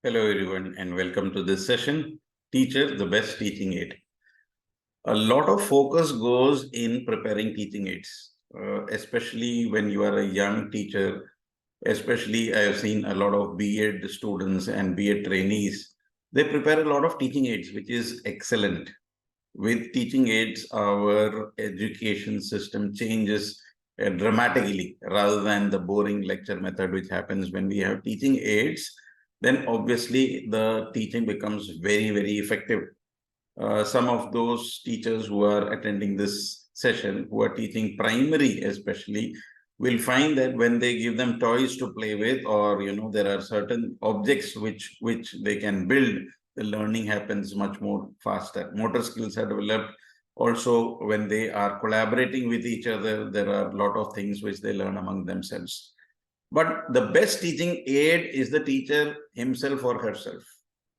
Hello, everyone, and welcome to this session, Teacher, the Best Teaching Aid. A lot of focus goes in preparing teaching aids, especially when you are a young teacher. Especially, I have seen a lot of B.Ed students and B.Ed trainees. They prepare a lot of teaching aids, which is excellent. With teaching aids, our education system changes dramatically rather than the boring lecture method, which happens when we have teaching aids. Then obviously the teaching becomes very, very effective. Some of those teachers who are attending this session, who are teaching primary especially, will find that when they give them toys to play with, or there are certain objects which they can build, the learning happens much more faster. Motor skills are developed. Also, when they are collaborating with each other, there are a lot of things which they learn among themselves. But the best teaching aid is the teacher himself or herself.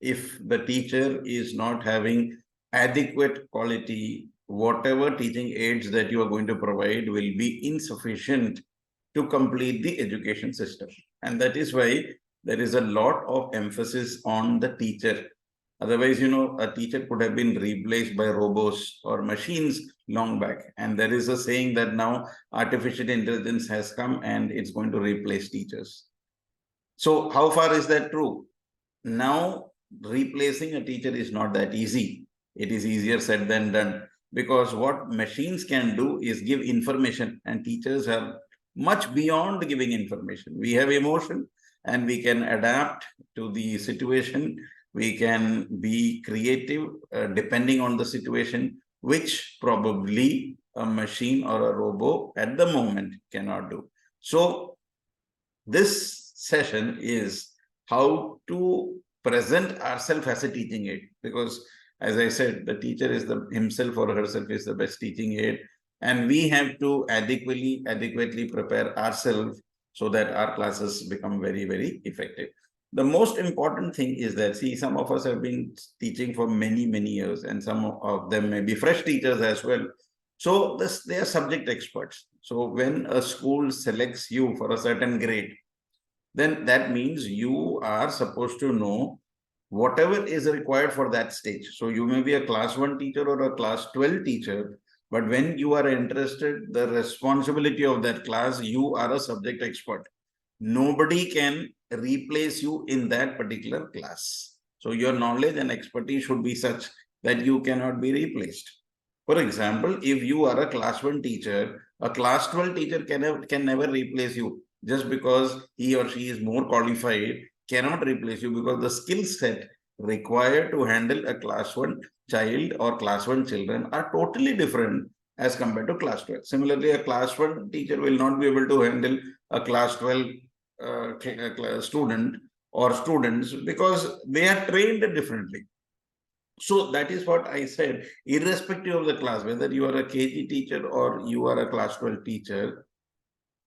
If the teacher is not having adequate quality, whatever teaching aids that you are going to provide will be insufficient to complete the education system. And that is why there is a lot of emphasis on the teacher. Otherwise, a teacher could have been replaced by robots or machines long back. And there is a saying that now artificial intelligence has come and it's going to replace teachers. So how far is that true? Now, replacing a teacher is not that easy. It is easier said than done, because what machines can do is give information, and teachers are much beyond giving information. We have emotion and we can adapt to the situation. We can be creative depending on the situation, which probably a machine or a robot at the moment cannot do. So this session is how to present ourselves as a teaching aid, because as I said, the teacher is himself or herself is the best teaching aid, and we have to adequately prepare ourselves so that our classes become very, very effective. The most important thing is that, see, some of us have been teaching for many, many years, and some of them may be fresh teachers as well. So they are subject experts. So when a school selects you for a certain grade, then that means you are supposed to know whatever is required for that stage. So you may be a class 1 teacher or a class 12 teacher, but when you are interested, the responsibility of that class, you are a subject expert. Nobody can replace you in that particular class. So your knowledge and expertise should be such that you cannot be replaced. For example, if you are a class 1 teacher, a class 12 teacher can never replace you. Just because he or she is more qualified cannot replace you, because the skill set required to handle a class 1 child or class 1 children are totally different as compared to class 12. Similarly, a class 1 teacher will not be able to handle a class 12 student or students, because they are trained differently. So that is what I said, irrespective of the class, whether you are a KG teacher or you are a class 12 teacher,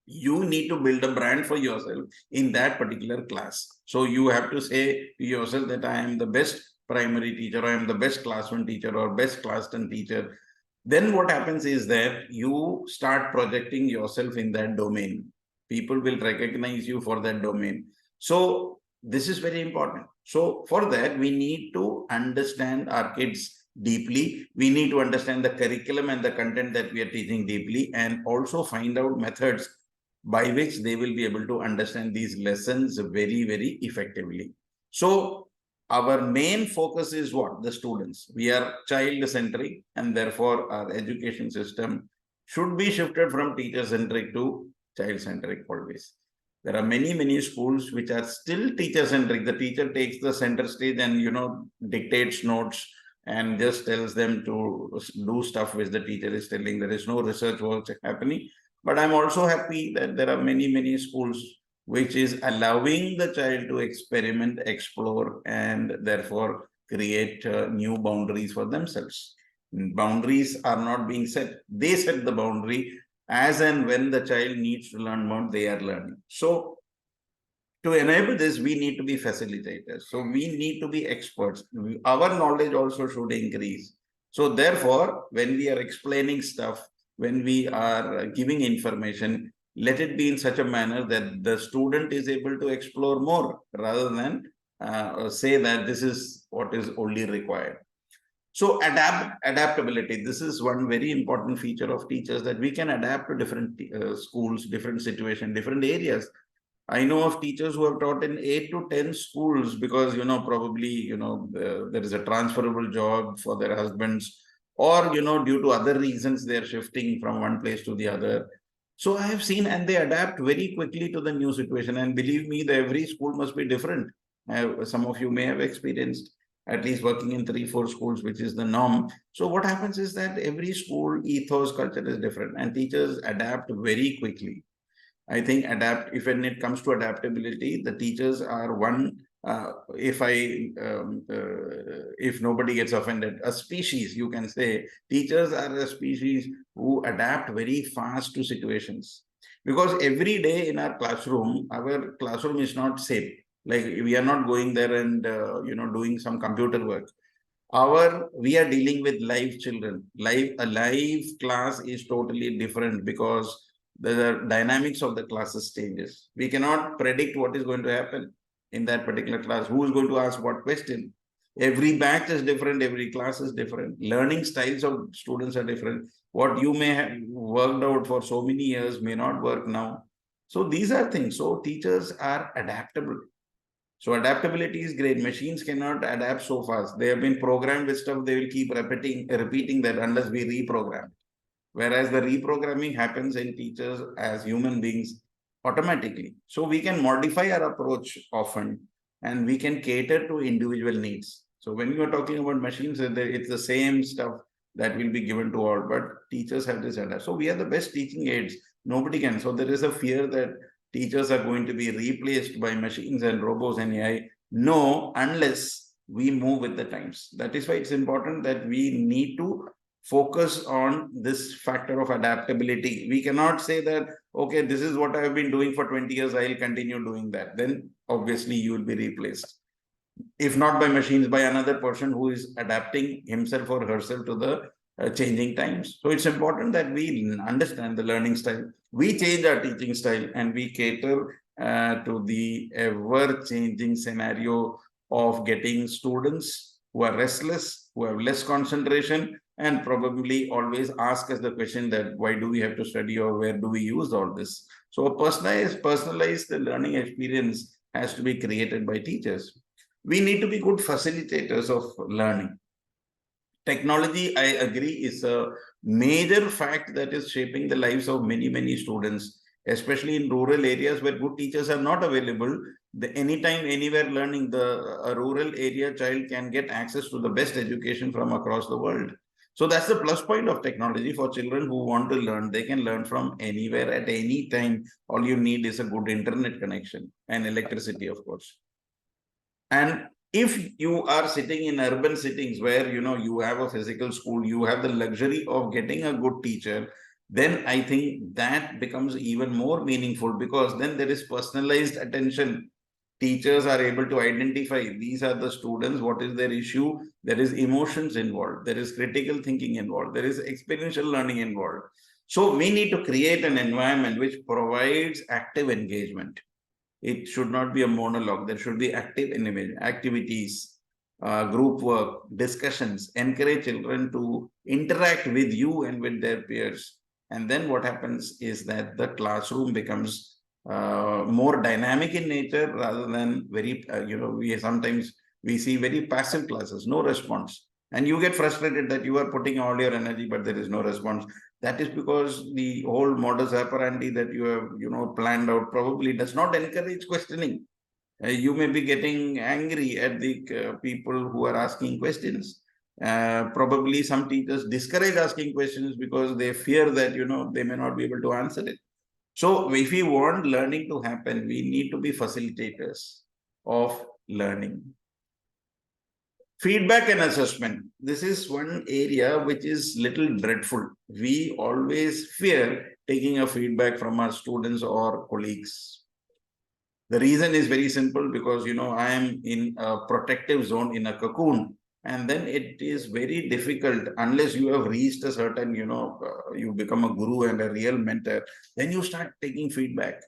you need to build a brand for yourself in that particular class. So you have to say to yourself that I am the best primary teacher, I am the best class 1 teacher or best class 10 teacher. Then what happens is that you start projecting yourself in that domain. People will recognize you for that domain. So this is very important. So for that, we need to understand our kids deeply. We need to understand the curriculum and the content that we are teaching deeply, and also find out methods by which they will be able to understand these lessons very, very effectively. So our main focus is what? The students. We are child-centric, and therefore our education system should be shifted from teacher-centric to child-centric always. There are many, many schools which are still teacher-centric. The teacher takes the center stage and, dictates notes and just tells them to do stuff which the teacher is telling. There is no research work happening. But I'm also happy that there are many, many schools which is allowing the child to experiment, explore, and therefore create new boundaries for themselves. Boundaries are not being set. They set the boundary as and when the child needs to learn more, they are learning. So to enable this, we need to be facilitators. So we need to be experts. Our knowledge also should increase. So therefore, when we are explaining stuff, when we are giving information, let it be in such a manner that the student is able to explore more rather than say that this is what is only required. So adaptability, this is one very important feature of teachers, that we can adapt to different schools, different situations, different areas. I know of teachers who have taught in 8 to 10 schools because, probably, there is a transferable job for their husbands, or, due to other reasons, they're shifting from one place to the other. So I have seen, and they adapt very quickly to the new situation. And believe me, every school must be different. Some of you may have experienced at least working in 3, 4 schools, which is the norm. So what happens is that every school ethos culture is different, and teachers adapt very quickly. I think if when it comes to adaptability, the teachers are one. If nobody gets offended, a species, you can say, teachers are a species who adapt very fast to situations. Because every day in our classroom is not same. Like, we are not going there and doing some computer work. We are dealing with live children. A live class is totally different, because the dynamics of the classes changes. We cannot predict what is going to happen in that particular class, who is going to ask what question. Every batch is different, every class is different. Learning styles of students are different. What you may have worked out for so many years may not work now. So these are things. So teachers are adaptable. So adaptability is great. Machines cannot adapt so fast. They have been programmed with stuff, they will keep repeating that unless we reprogram. Whereas the reprogramming happens in teachers as human beings automatically. So we can modify our approach often, and we can cater to individual needs. So when you are talking about machines, it's the same stuff that will be given to all, but teachers have this adapt. So we are the best teaching aids. Nobody can. So there is a fear that teachers are going to be replaced by machines and robots and AI. No, unless we move with the times. That is why it's important that we need to focus on this factor of adaptability. We cannot say that, okay, this is what I've been doing for 20 years, I'll continue doing that. Then obviously you will be replaced. If not by machines, by another person who is adapting himself or herself to the changing times. So it's important that we understand the learning style. We change our teaching style, and we cater to the ever-changing scenario of getting students who are restless, who have less concentration, and probably always ask us the question that why do we have to study, or where do we use all this? So a personalized learning experience has to be created by teachers. We need to be good facilitators of learning. Technology, I agree, is a major fact that is shaping the lives of many, many students, especially in rural areas where good teachers are not available. Anytime, anywhere learning, a rural area child can get access to the best education from across the world. So that's the plus point of technology for children who want to learn. They can learn from anywhere at any time. All you need is a good internet connection and electricity, of course. And if you are sitting in urban settings where you have a physical school, you have the luxury of getting a good teacher, then I think that becomes even more meaningful, because then there is personalized attention. Teachers are able to identify these are the students, what is their issue. There is emotions involved, there is critical thinking involved, there is experiential learning involved. So we need to create an environment which provides active engagement. It should not be a monologue. There should be active activities, group work, discussions. Encourage children to interact with you and with their peers. And then what happens is that the classroom becomes more dynamic in nature, rather than very, we see very passive classes, no response. And you get frustrated that you are putting all your energy, but there is no response. That is because the whole modus operandi that you have, planned out probably does not encourage questioning. You may be getting angry at the people who are asking questions. Probably some teachers discourage asking questions because they fear that, they may not be able to answer it. So if we want learning to happen, we need to be facilitators of learning. Feedback and assessment. This is one area which is little dreadful. We always fear taking a feedback from our students or colleagues. The reason is very simple, because, I am in a protective zone, in a cocoon, and then it is very difficult unless you have reached a certain, you become a guru and a real mentor, then you start taking feedback.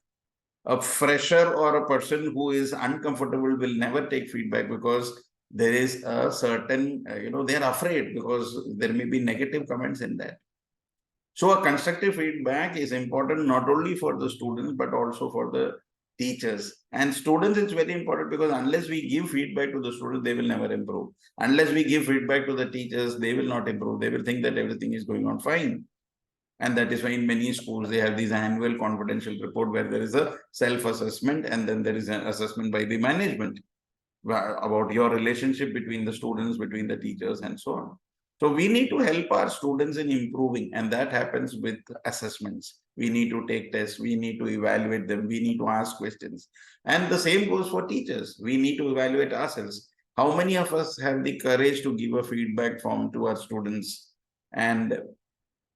A fresher or a person who is uncomfortable will never take feedback, because there is a certain, they're afraid because there may be negative comments in that. So a constructive feedback is important not only for the students, but also for the teachers. And students, it's very important, because unless we give feedback to the students, they will never improve. Unless we give feedback to the teachers, they will not improve. They will think that everything is going on fine. And that is why in many schools, they have this annual confidential report where there is a self-assessment, and then there is an assessment by the management about your relationship between the students, between the teachers, and so on. So we need to help our students in improving, and that happens with assessments. We need to take tests, we need to evaluate them, we need to ask questions. And the same goes for teachers. We need to evaluate ourselves. How many of us have the courage to give a feedback form to our students and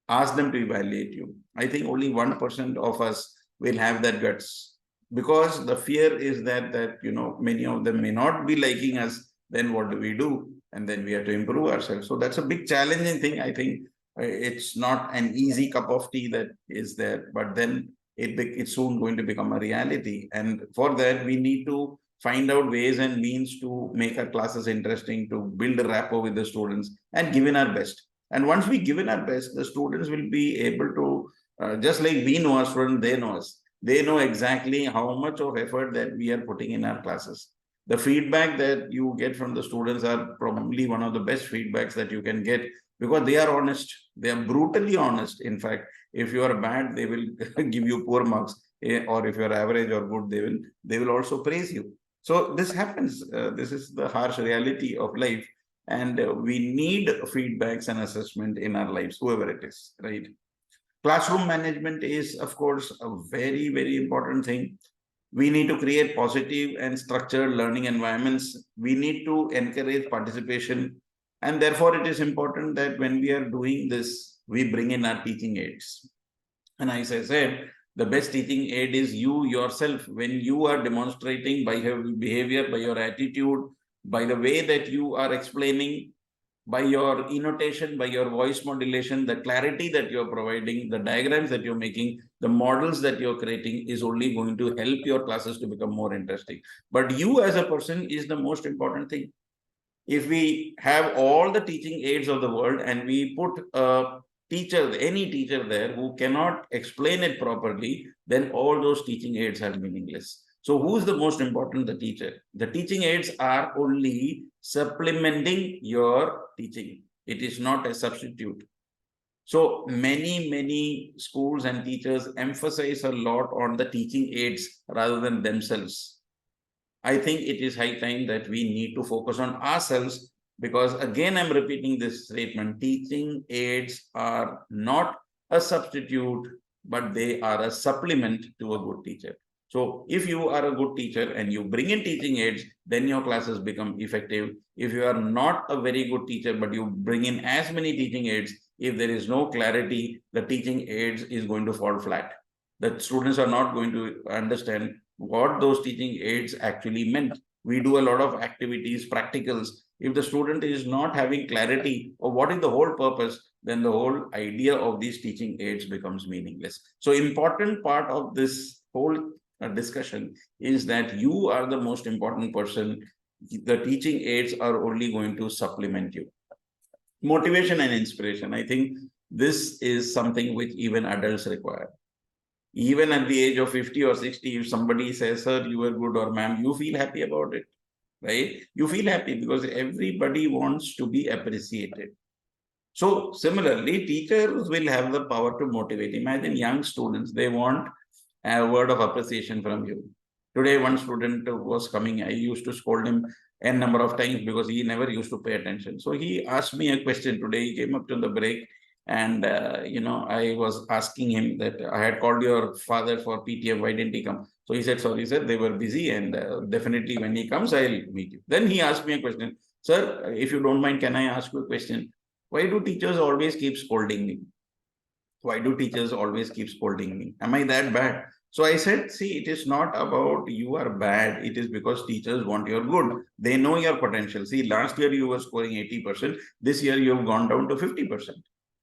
ask them to evaluate you? I think only 1% of us will have that guts, because the fear is that many of them may not be liking us. Then what do we do? And then we have to improve ourselves. So that's a big challenging thing. I think it's not an easy cup of tea that is there, but then it's soon going to become a reality. And for that, we need to find out ways and means to make our classes interesting, to build a rapport with the students, and give in our best. And once we give in our best, the students will be able to, just like we know our students, they know us. They know exactly how much of effort that we are putting in our classes. The feedback that you get from the students are probably one of the best feedbacks that you can get, because they are honest. They are brutally honest. In fact, if you are bad, they will give you poor marks, or if you are average or good, they will also praise you. So this happens. This is the harsh reality of life. And we need feedbacks and assessment in our lives, whoever it is, right? Classroom management is, of course, a very, very important thing. We need to create positive and structured learning environments. We need to encourage participation. And therefore, it is important that when we are doing this, we bring in our teaching aids. And as I said, the best teaching aid is you yourself. When you are demonstrating by your behavior, by your attitude, by the way that you are explaining, by your intonation, by your voice modulation, the clarity that you're providing, the diagrams that you're making, the models that you're creating is only going to help your classes to become more interesting. But you as a person is the most important thing. If we have all the teaching aids of the world and we put a teacher, any teacher there who cannot explain it properly, then all those teaching aids are meaningless. So who's the most important? The teacher. The teaching aids are only supplementing your teaching. It is not a substitute. So many schools and teachers emphasize a lot on the teaching aids rather than themselves. I think it is high time that we need to focus on ourselves, because again, I'm repeating this statement: teaching aids are not a substitute, but they are a supplement to a good teacher. So if you are a good teacher and you bring in teaching aids, then your classes become effective. If you are not a very good teacher, but you bring in as many teaching aids, if there is no clarity, the teaching aids is going to fall flat. The students are not going to understand what those teaching aids actually meant. We do a lot of activities, practicals. If the student is not having clarity of what is the whole purpose, then the whole idea of these teaching aids becomes meaningless. So important part of this whole discussion is that you are the most important person. The teaching aids are only going to supplement you. Motivation and inspiration. I think this is something which even adults require. Even at the age of 50 or 60, if somebody says, sir, you were good, or ma'am, you feel happy about it, right? You feel happy because everybody wants to be appreciated. So similarly, teachers will have the power to motivate. Imagine young students, they want a word of appreciation from you. Today, one student was coming. I used to scold him n number of times because he never used to pay attention. So he asked me a question today. He came up to the break, and I was asking him that I had called your father for PTM. Why didn't he come? So he said, sorry, sir, they were busy, and definitely when he comes, I'll meet you. Then he asked me a question. Sir, if you don't mind, can I ask you a question? Why do teachers always keep scolding me? Why do teachers always keep scolding me? Am I that bad? So I said, see, it is not about you are bad. It is because teachers want your good. They know your potential. See, last year you were scoring 80%. This year you have gone down to 50%.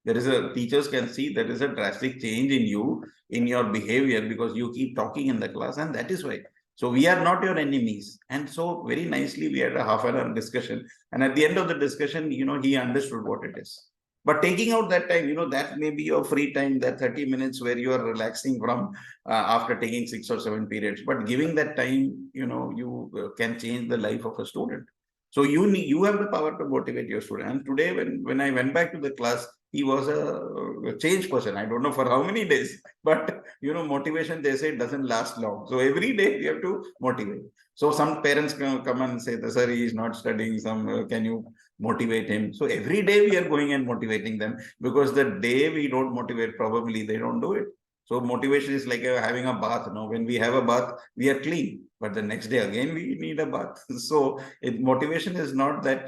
There is a, teachers can see there is a drastic change in you, in your behavior, because you keep talking in the class, and that is why. So we are not your enemies. And so very nicely, we had a half an hour discussion. And at the end of the discussion, he understood what it is. But taking out that time, that may be your free time, that 30 minutes where you are relaxing from after taking 6 or 7 periods. But giving that time, you can change the life of a student. So you have the power to motivate your student. And today, when I went back to the class, he was a changed person. I don't know for how many days, but motivation, they say, doesn't last long. So every day we have to motivate. So some parents come and say, sir, he is not studying. Can you motivate him? So every day we are going and motivating them, because the day we don't motivate, probably they don't do it. So motivation is like having a bath. When we have a bath, we are clean, but the next day again we need a bath. So motivation is not that.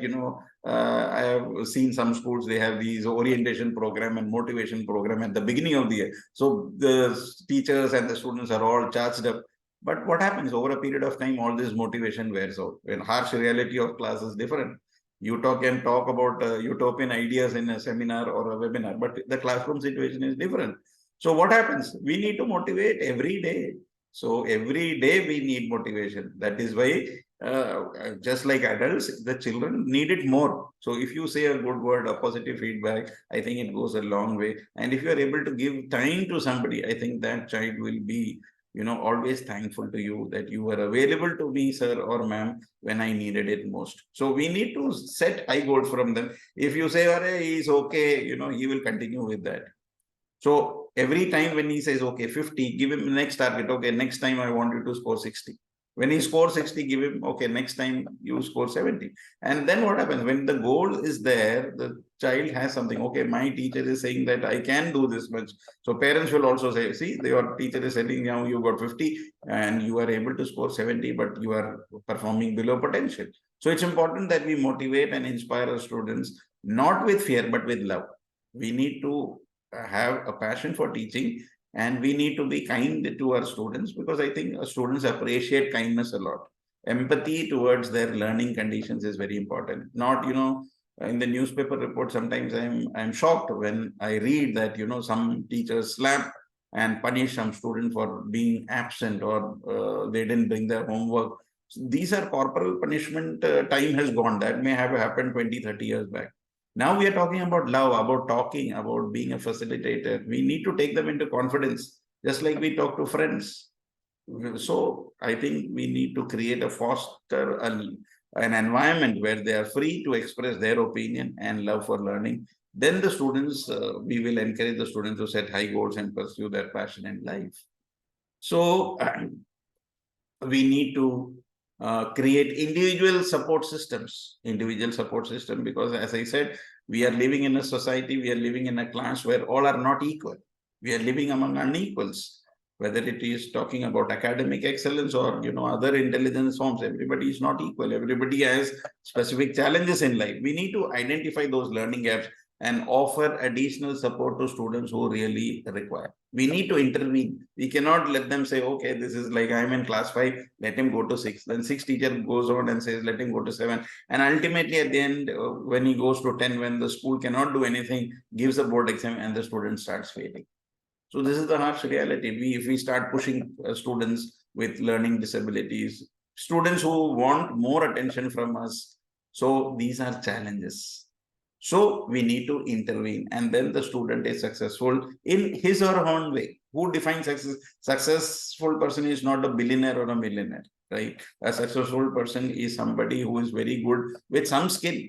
I have seen some schools, they have these orientation program and motivation program at the beginning of the year. So the teachers and the students are all charged up. But what happens over a period of time? All this motivation wears out. When harsh reality of class is different. You can talk about utopian ideas in a seminar or a webinar, but the classroom situation is different. So what happens? We need to motivate every day. So every day we need motivation. That is why, just like adults, the children need it more. So if you say a good word, a positive feedback, I think it goes a long way. And if you are able to give time to somebody, I think that child will be, always thankful to you that you were available to me, sir or ma'am, when I needed it most. So we need to set high goals from them. If you say, "Arey, he's okay," he will continue with that. So every time when he says, okay, 50, give him the next target. Okay, next time I want you to score 60. When he scores 60, give him, okay, next time you score 70. And then what happens? When the goal is there, the child has something. Okay, my teacher is saying that I can do this much. So parents will also say, see, your teacher is saying now you got 50 and you are able to score 70, but you are performing below potential. So it's important that we motivate and inspire our students, not with fear, but with love. We need to have a passion for teaching, and we need to be kind to our students, because I think students appreciate kindness a lot. Empathy towards their learning conditions is very important. Not, in the newspaper report, sometimes I'm shocked when I read that, some teachers slap and punish some student for being absent, or they didn't bring their homework. These are corporal punishment. Time has gone. That may have happened 20, 30 years back. Now we are talking about love, about talking, about being a facilitator. We need to take them into confidence, just like we talk to friends. So I think we need to create foster an environment where they are free to express their opinion and love for learning. Then the students, we will encourage the students to set high goals and pursue their passion in life. So we need to create individual support systems, because as I said, we are living in a society, we are living in a class where all are not equal. We are living among unequals, whether it is talking about academic excellence or, other intelligence forms. Everybody is not equal. Everybody has specific challenges in life. We need to identify those learning gaps and offer additional support to students who really require. We need to intervene. We cannot let them say, okay, this is like I'm in class 5, let him go to 6. Then 6 teacher goes on and says, let him go to 7. And ultimately at the end, when he goes to 10, when the school cannot do anything, gives a board exam and the student starts failing. So this is the harsh reality. If we start pushing students with learning disabilities, students who want more attention from us, so these are challenges. So we need to intervene, and then the student is successful in his or her own way. Who defines success? Successful person is not a billionaire or a millionaire, right? A successful person is somebody who is very good with some skill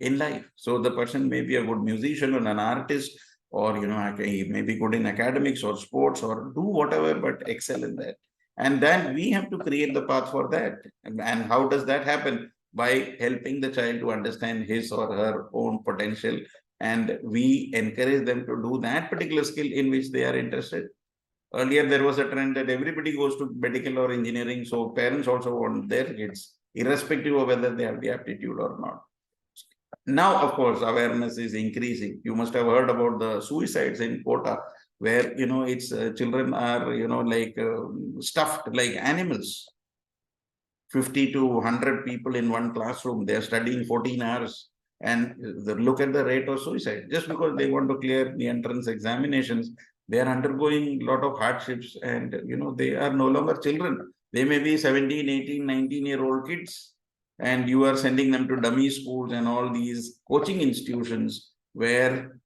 in life. So the person may be a good musician or an artist, or he may be good in academics or sports or do whatever, but excel in that. And then we have to create the path for that. And how does that happen? By helping the child to understand his or her own potential, and we encourage them to do that particular skill in which they are interested. Earlier there was a trend that everybody goes to medical or engineering, so parents also want their kids, irrespective of whether they have the aptitude or not. Now, of course, awareness is increasing. You must have heard about the suicides in Kota, where it's children are like stuffed like animals. 50 to 100 people in one classroom. They are studying 14 hours, And look at the rate of suicide. Just because they want to clear the entrance examinations, they are undergoing a lot of hardships, and they are no longer children. They may be 17, 18, 19-year-old kids, and you are sending them to dummy schools and all these coaching institutions where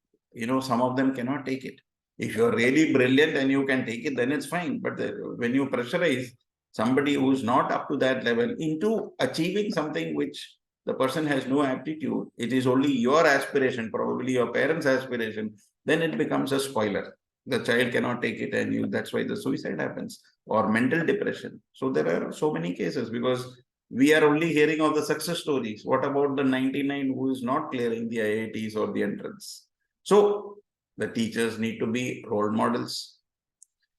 some of them cannot take it. If you're really brilliant and you can take it, then it's fine. But when you pressurize somebody who's not up to that level into achieving something which the person has no aptitude, it is only your aspiration, probably your parents' aspiration, then it becomes a spoiler. The child cannot take it, and that's why the suicide happens, or mental depression. So there are so many cases, because we are only hearing of the success stories. What about the 99 who is not clearing the IITs or the entrance? So the teachers need to be role models.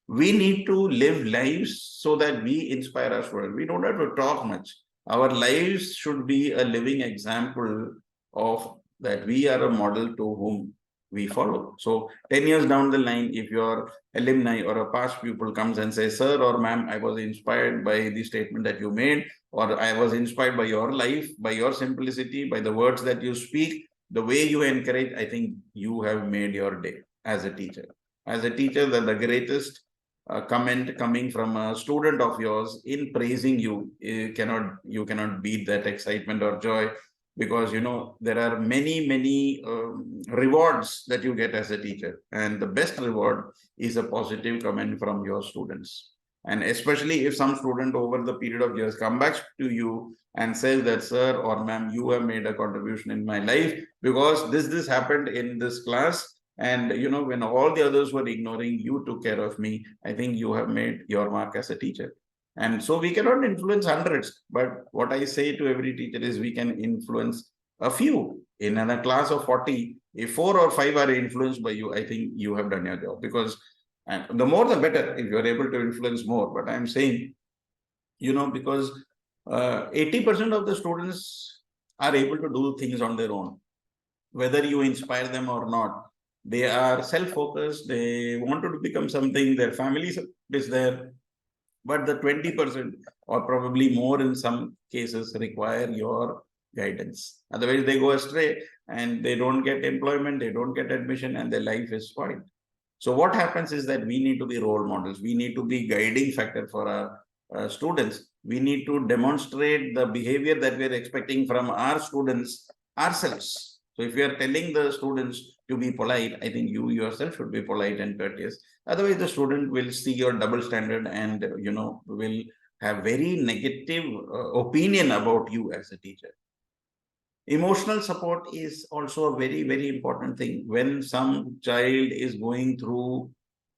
We need to live lives so that we inspire our students. We don't have to talk much. Our lives should be a living example of that we are a model to whom we follow. So 10 years down the line, if your alumni or a past pupil comes and says, sir or ma'am, I was inspired by the statement that you made, or I was inspired by your life, by your simplicity, by the words that you speak, the way you encourage, I think you have made your day as a teacher. As a teacher, the greatest comment coming from a student of yours in praising you, you cannot beat that excitement or joy, because there are many rewards that you get as a teacher, and the best reward is a positive comment from your students. And especially if some student over the period of years come back to you and says that, sir or ma'am, you have made a contribution in my life because this happened in this class, and when all the others were ignoring, you took care of me. I think you have made your mark as a teacher. And so we cannot influence hundreds, but what I say to every teacher is we can influence a few. In a class of 40, if 4 or 5 are influenced by you, I think you have done your job, because the more the better if you're able to influence more. But I'm saying, because 80% of the students are able to do things on their own, whether you inspire them or not. They are self-focused. They wanted to become something. Their family is there. But the 20%, or probably more in some cases, require your guidance. Otherwise, they go astray and they don't get employment, they don't get admission, and their life is spoiled. So what happens is that we need to be role models. We need to be guiding factor for our students. We need to demonstrate the behavior that we are expecting from our students ourselves. So if you are telling the students to be polite, I think you yourself should be polite and courteous. Otherwise, the student will see your double standard and will have very negative opinion about you as a teacher. Emotional support is also a very important thing. When some child is going through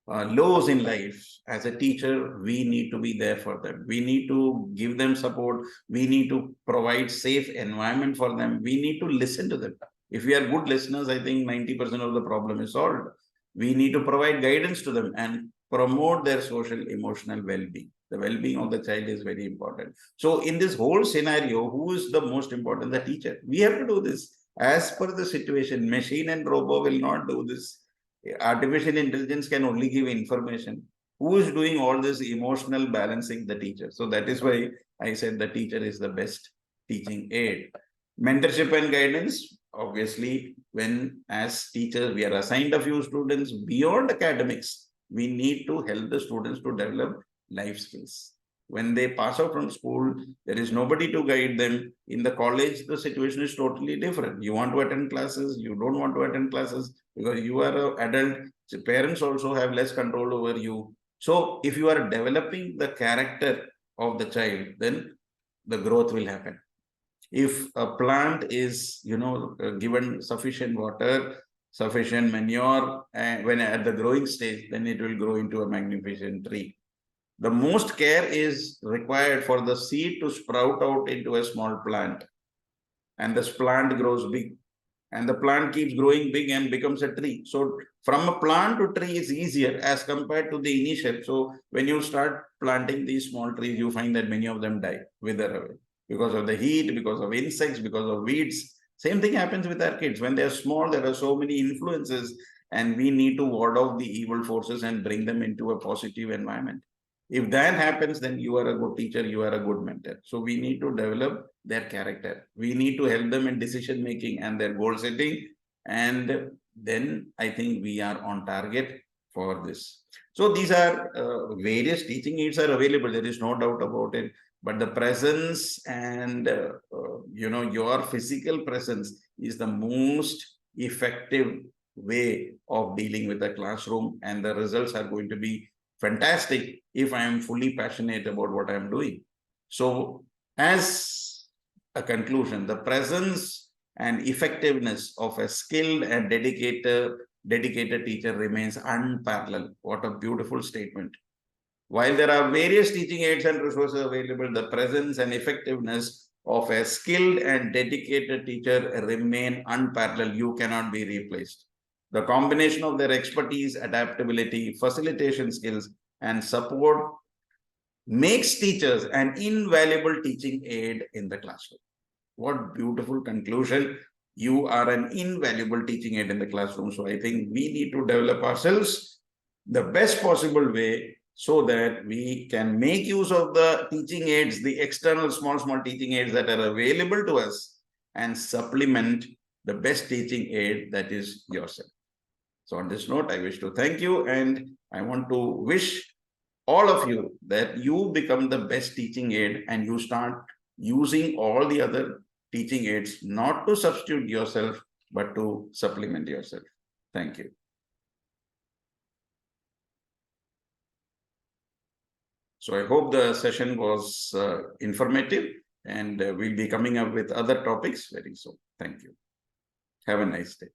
lows in life, as a teacher, we need to be there for them. We need to give them support. We need to provide safe environment for them. We need to listen to them. If we are good listeners, I think 90% of the problem is solved. We need to provide guidance to them and promote their social emotional well-being. The well-being of the child is very important. So in this whole scenario, who is the most important? The teacher. We have to do this as per the situation. Machine and robot will not do this. Artificial intelligence can only give information. Who is doing all this emotional balancing? The teacher. So that is why I said the teacher is the best teaching aid. Mentorship and guidance. Obviously, when as teachers we are assigned a few students beyond academics, we need to help the students to develop life skills. When they pass out from school, there is nobody to guide them. In the college, the situation is totally different. You want to attend classes, you don't want to attend classes because you are an adult. So parents also have less control over you. So if you are developing the character of the child, then the growth will happen. If a plant is, given sufficient water, sufficient manure, and when at the growing stage, then it will grow into a magnificent tree. The most care is required for the seed to sprout out into a small plant. And this plant grows big. And the plant keeps growing big and becomes a tree. So from a plant to tree is easier as compared to the initial. So when you start planting these small trees, you find that many of them die, wither away. Because of the heat, because of insects, because of weeds. Same thing happens with our kids. When they're small, there are so many influences, and we need to ward off the evil forces and bring them into a positive environment. If that happens, then you are a good teacher, you are a good mentor. So we need to develop their character. We need to help them in decision making and their goal setting. And then I think we are on target for this. So these are various teaching aids are available. There is no doubt about it. But the presence and your physical presence is the most effective way of dealing with the classroom, and the results are going to be fantastic if I am fully passionate about what I am doing. So, as a conclusion, the presence and effectiveness of a skilled and dedicated teacher remains unparalleled. What a beautiful statement. While there are various teaching aids and resources available, the presence and effectiveness of a skilled and dedicated teacher remain unparalleled. You cannot be replaced. The combination of their expertise, adaptability, facilitation skills, and support makes teachers an invaluable teaching aid in the classroom. What beautiful conclusion. You are an invaluable teaching aid in the classroom. So I think we need to develop ourselves the best possible way so that we can make use of the teaching aids, the external small teaching aids that are available to us, and supplement the best teaching aid, that is yourself. So on this note, I wish to thank you, and I want to wish all of you that you become the best teaching aid and you start using all the other teaching aids, not to substitute yourself, but to supplement yourself. Thank you. So I hope the session was informative, and we'll be coming up with other topics very soon. Thank you. Have a nice day.